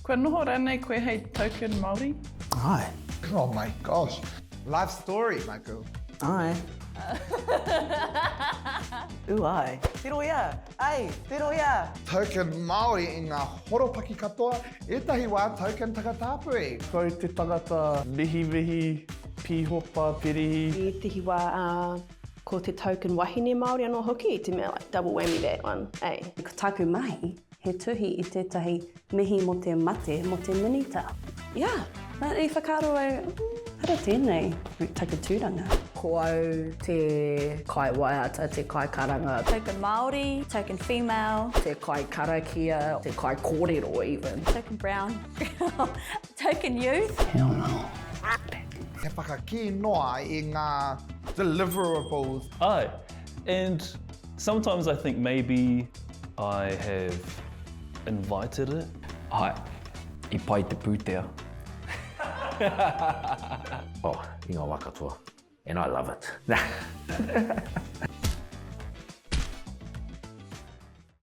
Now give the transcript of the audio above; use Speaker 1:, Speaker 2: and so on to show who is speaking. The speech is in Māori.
Speaker 1: Kua noho rānei koe hei token Māori?
Speaker 2: Ai.
Speaker 3: Oh my gosh. Life story, Michael.
Speaker 2: Ai. Ai. Tiro ia. Ai, tiro ia.
Speaker 3: Token Māori i ngā horopaki katoa, etahi wā token takatāpui.
Speaker 4: Ko te tangata mihi, pihopa, pirihi.
Speaker 5: I tihi wā ko te token wahine Māori anō hoki, te mea like double whammy that one, eh?
Speaker 6: Ko taku mahi, he tuhi i tētahi mihi mo te mate, mo te minita. Yeah, I whakaaro e, hara tēnei, taku tūranga.
Speaker 7: Ko au te kai Waiata, te kai karanga.
Speaker 8: Token Māori, token female.
Speaker 7: Te kai Karakia, te kai kōrero even.
Speaker 8: Token brown, token youth.
Speaker 7: Hell no.
Speaker 3: He whakaki noa i ngā deliverables.
Speaker 9: Aye, and sometimes I think maybe I have invited it.
Speaker 10: Ai, I pai te pūtea.
Speaker 11: Oh, i ngā waka toa. And I love it.